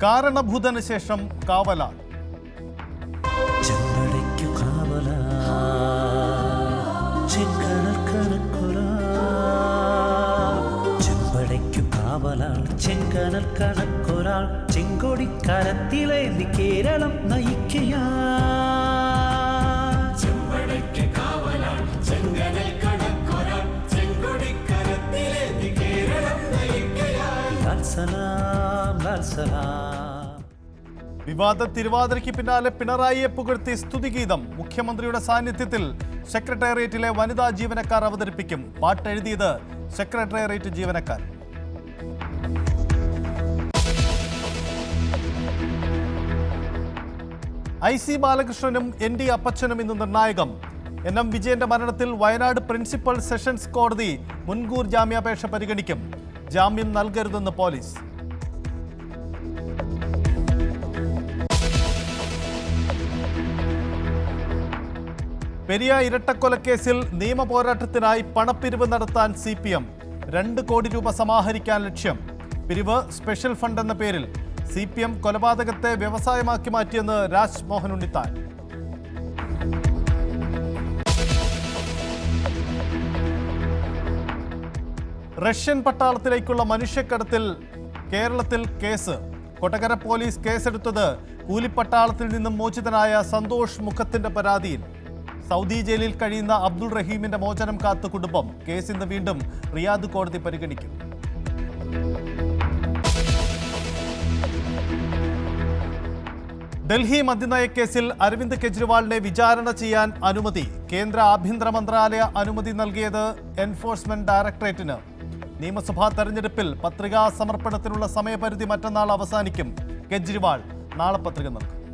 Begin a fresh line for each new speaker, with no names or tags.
കാരണഭൂതന് ശേഷം കാവലാൾ.
ചെങ്കനൽ കണക്കൊരാൾ ചെങ്കൊടിക്കരത്തിലെ കേരളം നയിക്കയാ.
വിവാദ തിരുവാതിരയ്ക്ക് പിന്നാലെ പിണറായിയെ പുകഴ്ത്തി സ്തുതിഗീതം. മുഖ്യമന്ത്രിയുടെ സാന്നിധ്യത്തിൽ സെക്രട്ടേറിയറ്റിലെ വനിതാ ജീവനക്കാർ അവതരിപ്പിക്കും. പാട്ടെഴുതിയത് സെക്രട്ടേറിയറ്റ് ജീവനക്കാർ. IC ബാലകൃഷ്ണനും ND അപ്പച്ചനും ഇന്ന് നിർണായകം. NM വിജയന്റെ മരണത്തിൽ വയനാട് പ്രിൻസിപ്പൽ സെഷൻസ് കോടതി മുൻകൂർ ജാമ്യാപേക്ഷ പരിഗണിക്കും. ജാമ്യം നൽകരുതെന്ന് പോലീസ്. പെരിയ ഇരട്ടക്കൊലക്കേസിൽ നിയമ പോരാട്ടത്തിനായി പണപ്പിരിവ് നടത്താൻ CPM. 2 കോടി രൂപ സമാഹരിക്കാൻ ലക്ഷ്യം. പിരിവ് സ്പെഷ്യൽ ഫണ്ട് എന്ന പേരിൽ. CPM കൊലപാതകത്തെ വ്യവസായമാക്കി മാറ്റിയെന്ന് രാജ്മോഹൻ ഉണ്ണിത്താൻ. റഷ്യൻ പട്ടാളത്തിലേക്കുള്ള മനുഷ്യക്കടത്തിൽ കേരളത്തിൽ കേസ്. കൊടകര പോലീസ് കേസെടുത്തത് കൂലിപ്പട്ടാളത്തിൽ നിന്നും മോചിതനായ സന്തോഷ് മുഖത്തിന്റെ പരാതിയിൽ. സൗദി ജയിലിൽ കഴിയുന്ന അബ്ദുൾ റഹീമിന്റെ മോചനം കാത്ത് കുടുംബം. കേസ് ഇന്ന് വീണ്ടും റിയാദ് കോടതി പരിഗണിക്കും. ഡൽഹി മദ്യനയക്കേസിൽ അരവിന്ദ് കെജ്രിവാളിനെ വിചാരണ ചെയ്യാൻ അനുമതി. കേന്ദ്ര ആഭ്യന്തര മന്ത്രാലയ അനുമതി നൽകിയത് എൻഫോഴ്സ്മെന്റ് ഡയറക്ടറേറ്റിന്. നിയമസഭാ തെരഞ്ഞെടുപ്പിൽ പത്രികാ സമർപ്പണത്തിനുള്ള സമയപരിധി മറ്റന്നാൾ അവസാനിക്കും. കെജ്രിവാൾ നാളെ പത്രിക നൽകും.